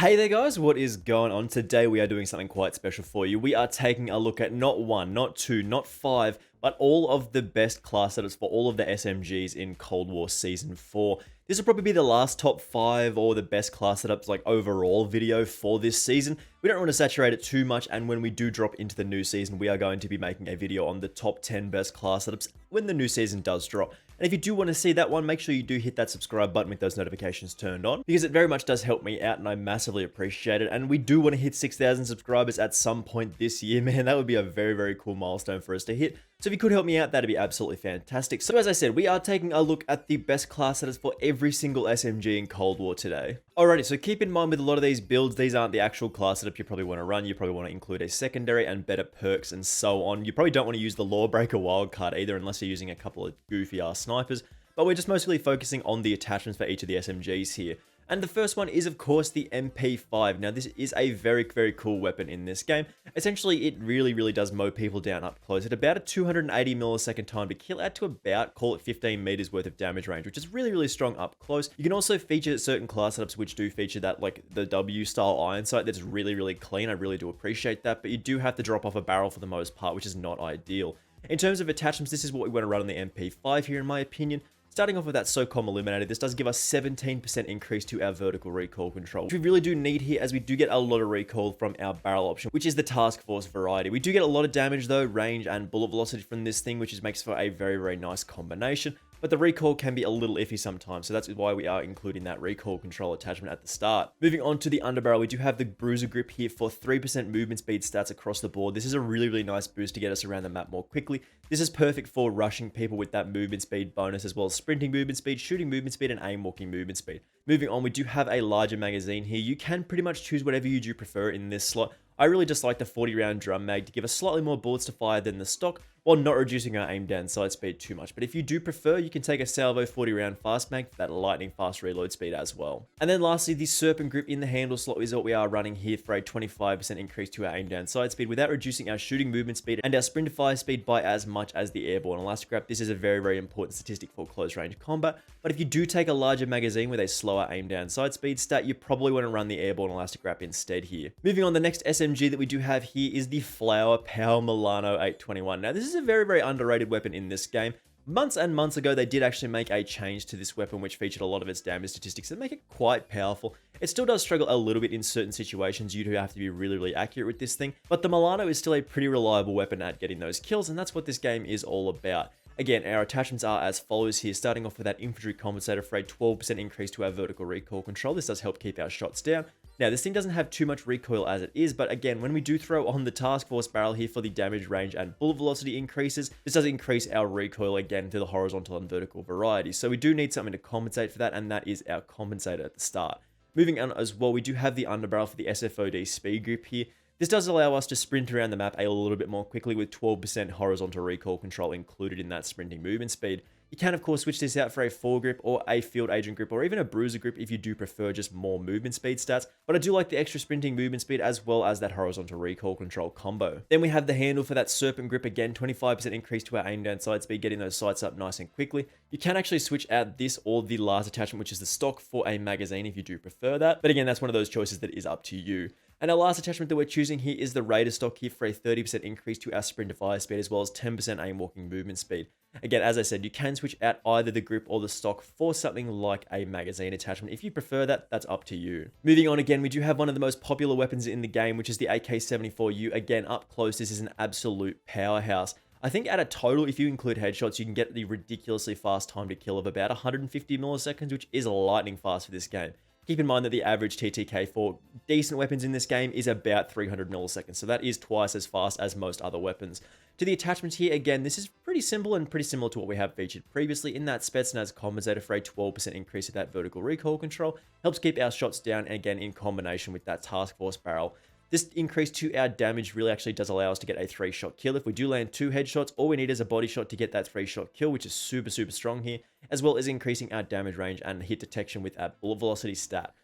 Hey there guys, what is going on? Today we are doing something quite special for you. We are taking a look at not one, not two, not five, but all of the best class setups for all of the SMGs in Cold War Season 4. This will probably be the last top 5 or the best class setups like overall video for this season. We don't want to saturate it too much, and when we do drop into the new season, we are going to be making a video on the top 10 best class setups when the new season does drop. And if you do want to see that one, make sure you do hit that subscribe button with those notifications turned on, because it very much does help me out and I massively appreciate it. And we do want to hit 6,000 subscribers at some point this year, man. That would be a very, very cool milestone for us to hit. So if you could help me out, that'd be absolutely fantastic. So as I said, we are taking a look at the best class setups for every single SMG in Cold War today. Alrighty, so keep in mind with a lot of these builds, these aren't the actual class setup you probably want to run. You probably want to include a secondary and better perks and so on. You probably don't want to use the Lawbreaker wildcard either unless you're using a couple of goofy ass snipers. But we're just mostly focusing on the attachments for each of the SMGs here. And the first one is, of course, the MP5. Now, this is a very, very cool weapon in this game. Essentially, it really does mow people down up close at about a 280 millisecond time to kill, out to about, call it 15 meters worth of damage range, which is really strong up close. You can also feature certain class setups which do feature that, like the W style iron sight that's really clean. I really do appreciate that, but you do have to drop off a barrel for the most part, which is not ideal. In terms of attachments, this is what we want to run on the MP5 here, in my opinion. Starting off with that SOCOM Eliminator, this does give us 17% increase to our vertical recoil control, which we really do need here as we do get a lot of recoil from our barrel option, which is the Task Force variety. We do get a lot of damage though, range and bullet velocity from this thing, which makes for a very nice combination. But the recoil can be a little iffy sometimes, so that's why we are including that recoil control attachment at the start. Moving on to the underbarrel, we do have the Bruiser Grip here for 3% movement speed stats across the board. This is a really nice boost to get us around the map more quickly. This is perfect for rushing people with that movement speed bonus, as well as sprinting movement speed, shooting movement speed, and aim walking movement speed. Moving on, we do have a larger magazine here. You can pretty much choose whatever you do prefer in this slot. I really just like the 40 round drum mag to give us slightly more bullets to fire than the stock, while not reducing our aim down sight speed too much. But if you do prefer, you can take a Salvo 40 round fast mag for that lightning fast reload speed as well. And then lastly, the Serpent Grip in the handle slot is what we are running here for a 25% increase to our aim down sight speed without reducing our shooting movement speed and our sprint to fire speed by as much as the airborne elastic wrap. This is a very important statistic for close range combat. But if you do take a larger magazine with a slower aim down sight speed stat, you probably want to run the airborne elastic wrap instead here. Moving on, the next SMG that we do have here is the Flower Power Milano 821. Now, this is a very underrated weapon in this game. Months and months ago, they did actually make a change to this weapon, which featured a lot of its damage statistics that make it quite powerful. It still does struggle a little bit in certain situations. You do have to be really accurate with this thing, but the Milano is still a pretty reliable weapon at getting those kills, and that's what this game is all about. Again, our attachments are as follows here, starting off with that infantry compensator for a 12% increase to our vertical recoil control. This does help keep our shots down. Now, this thing doesn't have too much recoil as it is, but again, when we do throw on the Task Force barrel here for the damage range and bullet velocity increases, this does increase our recoil again to the horizontal and vertical variety. So we do need something to compensate for that, and that is our compensator at the start. Moving on as well, we do have the underbarrel for the SFOD speed grip here. This does allow us to sprint around the map a little bit more quickly with 12% horizontal recoil control included in that sprinting movement speed. You can, of course, switch this out for a foregrip or a field agent grip or even a bruiser grip if you do prefer just more movement speed stats, but I do like the extra sprinting movement speed as well as that horizontal recoil control combo. Then we have the handle for that Serpent Grip, again 25% increase to our aim down sight speed, getting those sights up nice and quickly. You can actually switch out this or the last attachment, which is the stock, for a magazine if you do prefer that, but again, that's one of those choices that is up to you. And our last attachment that we're choosing here is the Raider stock here for a 30% increase to our sprint to fire speed as well as 10% aim walking movement speed. Again, as I said, you can switch out either the grip or the stock for something like a magazine attachment. If you prefer that, that's up to you. Moving on, again, we do have one of the most popular weapons in the game, which is the AK-74U. Again, up close, this is an absolute powerhouse. I think at a total, if you include headshots, you can get the ridiculously fast time to kill of about 150 milliseconds, which is lightning fast for this game. Keep in mind that the average TTK for decent weapons in this game is about 300 milliseconds, so that is twice as fast as most other weapons. To the attachments here, again, this is pretty simple and pretty similar to what we have featured previously in that Spetsnaz compensator for a 12% increase of that vertical recoil control. Helps keep our shots down, and again, in combination with that Task Force barrel. This increase to our damage really actually does allow us to get a 3-shot kill. If we do land 2 headshots, all we need is a body shot to get that 3-shot kill, which is super strong here, as well as increasing our damage range and hit detection with our bullet velocity stat.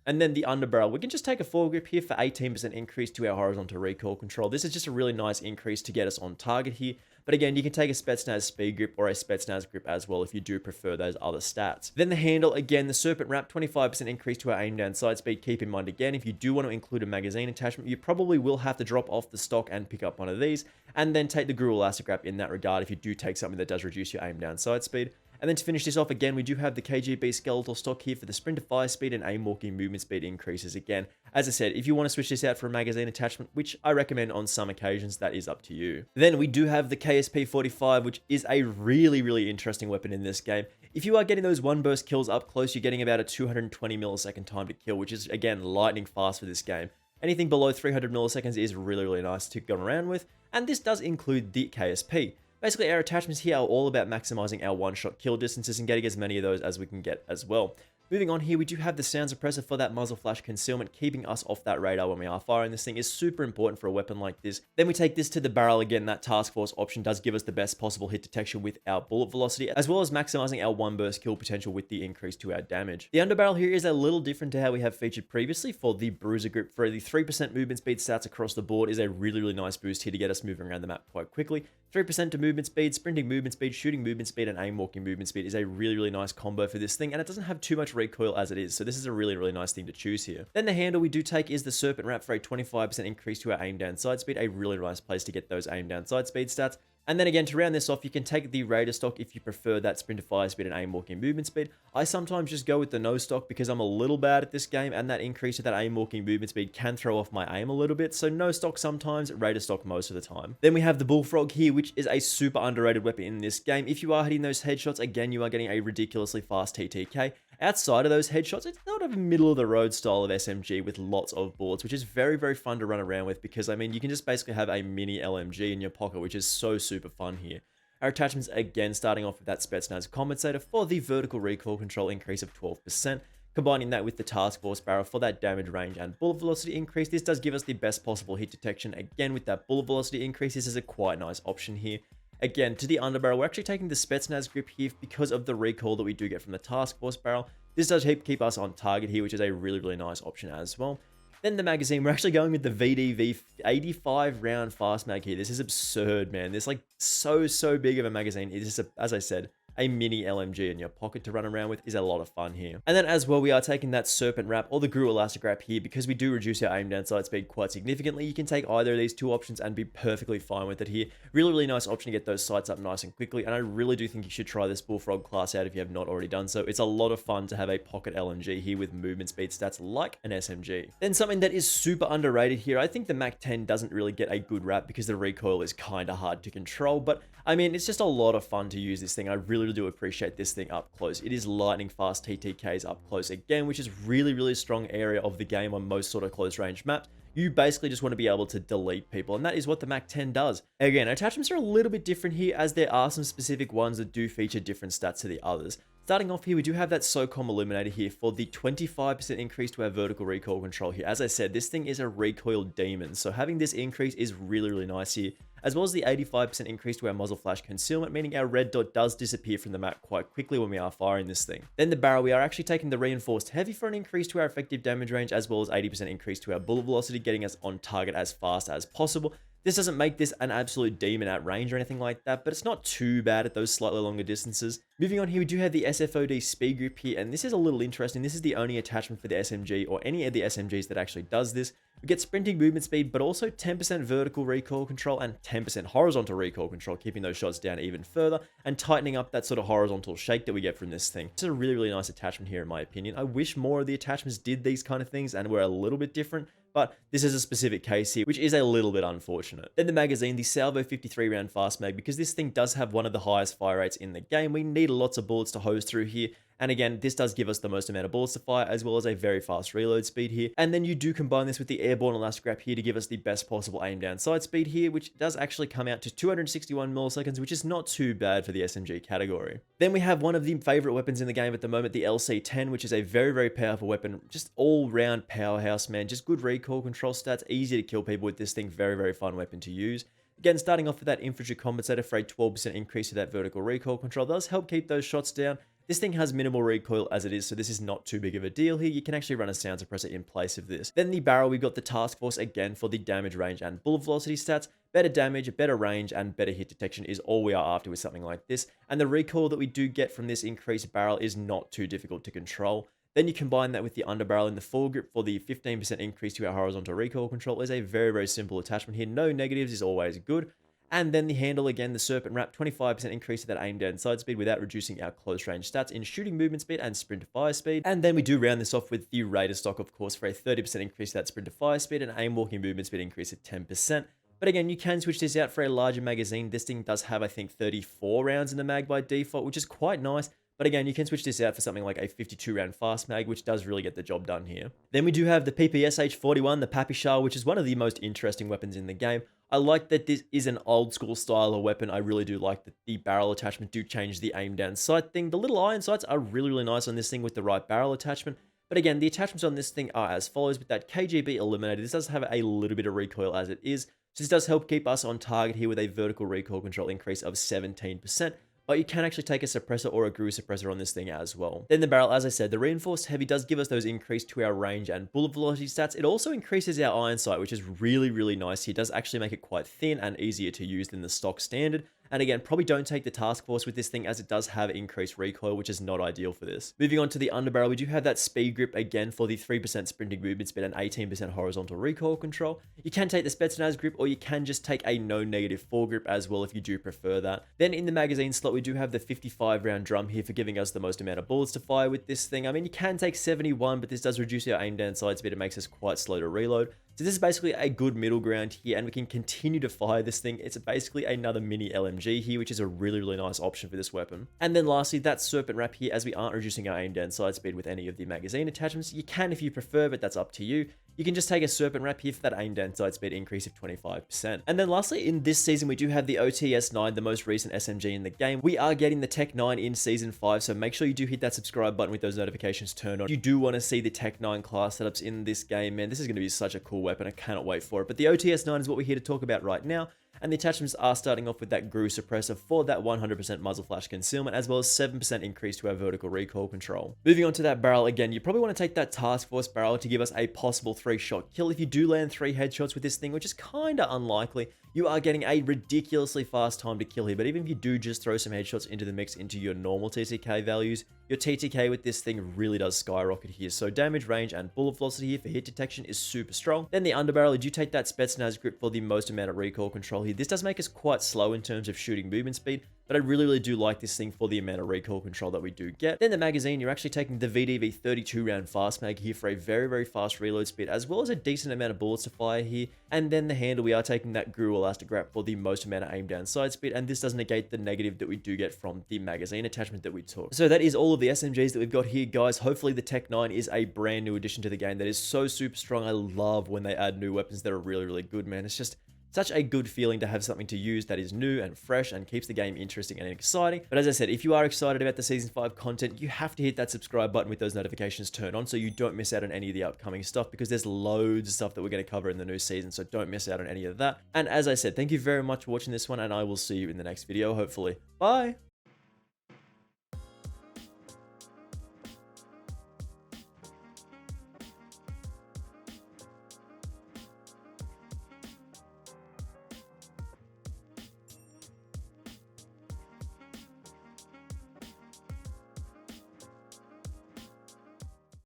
And then the underbarrel, we can just take a foregrip here for 18% increase to our horizontal recoil control. This is just a really nice increase to get us on target here. But again, you can take a Spetsnaz speed grip or a Spetsnaz grip as well if you do prefer those other stats. Then the handle, again, the Serpent Wrap, 25% increase to our aim down sight speed. Keep in mind, again, if you do want to include a magazine attachment, you probably will have to drop off the stock and pick up one of these, and then take the Guru Elastic Wrap in that regard if you do take something that does reduce your aim down sight speed. And then to finish this off, again, we do have the KGB skeletal stock here for the sprint to fire speed and aim walking movement speed increases. Again, as I said, if you want to switch this out for a magazine attachment, which I recommend on some occasions, that is up to you. Then we do have the KSP-45, which is a really interesting weapon in this game. If you are getting those one burst kills up close, you're getting about a 220 millisecond time to kill, which is, again, lightning fast for this game. Anything below 300 milliseconds is really nice to go around with, and this does include the KSP. Basically, our attachments here are all about maximizing our one-shot kill distances and getting as many of those as we can get as well. Moving on here, we do have the sound suppressor for that muzzle flash concealment, keeping us off that radar when we are firing. This thing is super important for a weapon like this. Then we take this to the barrel. Again, that task force option does give us the best possible hit detection with our bullet velocity, as well as maximizing our one burst kill potential with the increase to our damage. The underbarrel here is a little different to how we have featured previously for the bruiser grip. For the 3% movement speed stats across the board is a really nice boost here to get us moving around the map quite quickly. 3% to movement speed, sprinting movement speed, shooting movement speed, and aim walking movement speed is a really nice combo for this thing, and it doesn't have too much recoil as it is, so this is a really nice thing to choose here. Then the handle we do take is the Serpent Wrap for a 25% increase to our aim down sight speed, a really nice place to get those aim down sight speed stats. And then again, to round this off, you can take the Raider stock if you prefer that sprint to fire speed and aim walking movement speed. I sometimes just go with the no stock because I'm a little bad at this game, and that increase to that aim walking movement speed can throw off my aim a little bit. So no stock sometimes, Raider stock most of the time. Then we have the Bullfrog here, which is a super underrated weapon in this game. If you are hitting those headshots, again, you are getting a ridiculously fast TTK. Outside of those headshots, it's not a middle-of-the-road style of SMG with lots of bullets, which is very fun to run around with because, I mean, you can just basically have a mini LMG in your pocket, which is so super fun here. Our attachments, again, starting off with that Spetsnaz compensator for the vertical recoil control increase of 12%. Combining that with the task force barrel for that damage range and bullet velocity increase, this does give us the best possible hit detection. Again, with that bullet velocity increase, this is a quite nice option here. Again, to the underbarrel, we're actually taking the Spetsnaz grip here because of the recoil that we do get from the task force barrel. This does keep us on target here, which is a really nice option as well. Then the magazine, we're actually going with the VDV 85 round fast mag here. This is absurd, man. This like so big of a magazine. It is, as I said, a mini LMG in your pocket to run around with is a lot of fun here. And then as well, we are taking that Serpent Wrap or the Guru Elastic Wrap here because we do reduce our aim down sight speed quite significantly. You can take either of these two options and be perfectly fine with it here. Really nice option to get those sights up nice and quickly, and I really do think you should try this Bullfrog class out if you have not already done so. It's a lot of fun to have a pocket LMG here with movement speed stats like an SMG. Then something that is super underrated here, I think the Mac 10 doesn't really get a good rap because the recoil is kind of hard to control, but I mean, it's just a lot of fun to use this thing. I really do appreciate this thing up close. It is lightning fast TTKs up close again, which is really strong area of the game on most sort of close range maps. You basically just want to be able to delete people, and that is what the Mac 10 does. Again, attachments are a little bit different here as there are some specific ones that do feature different stats to the others. Starting off here, we do have that SOCOM Illuminator here for the 25% increase to our vertical recoil control here. As I said, this thing is a recoil demon, so having this increase is really nice here, as well as the 85% increase to our muzzle flash concealment, meaning our red dot does disappear from the map quite quickly when we are firing this thing. Then the barrel, we are actually taking the reinforced heavy for an increase to our effective damage range, as well as 80% increase to our bullet velocity, getting us on target as fast as possible. This doesn't make this an absolute demon at range or anything like that, but it's not too bad at those slightly longer distances. Moving on here, we do have the SFOD speed grip here, and this is a little interesting. This is the only attachment for the SMG or any of the SMGs that actually does this. We get sprinting movement speed, but also 10% vertical recoil control and 10% horizontal recoil control, keeping those shots down even further and tightening up that sort of horizontal shake that we get from this thing. It's a really nice attachment here in my opinion. I wish more of the attachments did these kind of things and were a little bit different, but this is a specific case here, which is a little bit unfortunate. Then the magazine, the Salvo 53 round fast mag, because this thing does have one of the highest fire rates in the game. We need lots of bullets to hose through here. And again, this does give us the most amount of bullets to fire, as well as a very fast reload speed here. And then you do combine this with the airborne elastic wrap here to give us the best possible aim down sight speed here, which does actually come out to 261 milliseconds, which is not too bad for the SMG category. Then we have one of the favorite weapons in the game at the moment, the LC-10, which is a very powerful weapon. Just all-round powerhouse, man. Just good recoil control stats, easy to kill people with this thing. Very fun weapon to use. Again, starting off with that infantry compensator for a 12% increase to that vertical recoil control does help keep those shots down. This thing has minimal recoil as it is, so this is not too big of a deal here. You can actually run a sound suppressor in place of this. Then the barrel, we've got the task force again for the damage, range, and bullet velocity stats. Better damage, better range, and better hit detection is all we are after with something like this. And the recoil that we do get from this increased barrel is not too difficult to control. Then you combine that with the underbarrel in the foregrip for the 15% increase to our horizontal recoil control. Is a very, very simple attachment here. No negatives is always good. And then the handle again, the serpent wrap, 25% increase to that aim down sight speed without reducing our close range stats in shooting movement speed and sprint to fire speed. And then we do round this off with the Raider stock, of course, for a 30% increase to that sprint to fire speed and aim walking movement speed increase of 10%. But again, you can switch this out for a larger magazine. This thing does have, I think, 34 rounds in the mag by default, which is quite nice. But again, you can switch this out for something like a 52 round fast mag, which does really get the job done here. Then we do have the PPSH-41, the Papichal, which is one of the most interesting weapons in the game. I like that this is an old school style of weapon. I really do like that the barrel attachment do change the aim down sight thing. The little iron sights are really, really nice on this thing with the right barrel attachment. But again, the attachments on this thing are as follows. With that KGB eliminated, this does have a little bit of recoil as it is. So this does help keep us on target here with a vertical recoil control increase of 17%. But you can actually take a suppressor or a GRU suppressor on this thing as well. Then the barrel, as I said, the reinforced heavy does give us those increase to our range and bullet velocity stats. It also increases our iron sight, which is really, really nice. It does actually make it quite thin and easier to use than the stock standard. And again, probably don't take the task force with this thing as it does have increased recoil, which is not ideal for this. Moving on to the underbarrel, we do have that speed grip again for the 3% sprinting movement speed and 18% horizontal recoil control. You can take the Spetsnaz grip or you can just take a no negative foregrip as well if you do prefer that. Then in the magazine slot, we do have the 55 round drum here for giving us the most amount of bullets to fire with this thing. I mean, you can take 71, but this does reduce our aim down sight speed. It makes us quite slow to reload. So this is basically a good middle ground here, and we can continue to fire this thing. It's basically another mini LMG here, which is a really, really nice option for this weapon. And then lastly, that serpent wrap here, as we aren't reducing our aim down sight speed with any of the magazine attachments. You can if you prefer, but that's up to you. You can just take a serpent wrap here for that aim down sight speed increase of 25%. And then lastly, in this season, we do have the OTS-9, the most recent SMG in the game. We are getting the Tech 9 in Season 5, so make sure you do hit that subscribe button with those notifications turned on. You do want to see the Tech 9 class setups in this game, man. This is going to be such a cool weapon. I cannot wait for it. But the OTS-9 is what we're here to talk about right now. And the attachments are starting off with that GRU suppressor for that 100% muzzle flash concealment, as well as 7% increase to our vertical recoil control. Moving on to that barrel, again, you probably want to take that task force barrel to give us a possible 3-shot kill. If you do land 3 headshots with this thing, which is kind of unlikely, you are getting a ridiculously fast time to kill here. But even if you do just throw some headshots into the mix into your normal TTK values, your TTK with this thing really does skyrocket here. So damage, range, and bullet velocity here for hit detection is super strong. Then the underbarrel, you do take that Spetsnaz grip for the most amount of recoil control here. This does make us quite slow in terms of shooting movement speed, but I really, really do like this thing for the amount of recoil control that we do get. Then the magazine, you're actually taking the VDV 32 round fast mag here for a very, very fast reload speed, as well as a decent amount of bullets to fire here. And then the handle, we are taking that GRU elastic wrap for the most amount of aim down sight speed, and this does negate the negative that we do get from the magazine attachment that we took. So that is all of the SMGs that we've got here, guys. Hopefully the Tech 9 is a brand new addition to the game that is so super strong. I love when they add new weapons that are really, really good, man. It's just such a good feeling to have something to use that is new and fresh and keeps the game interesting and exciting. But as I said, if you are excited about the Season 5 content, you have to hit that subscribe button with those notifications turned on so you don't miss out on any of the upcoming stuff, because there's loads of stuff that we're going to cover in the new season, so don't miss out on any of that. And as I said, thank you very much for watching this one, and I will see you in the next video, hopefully. Bye!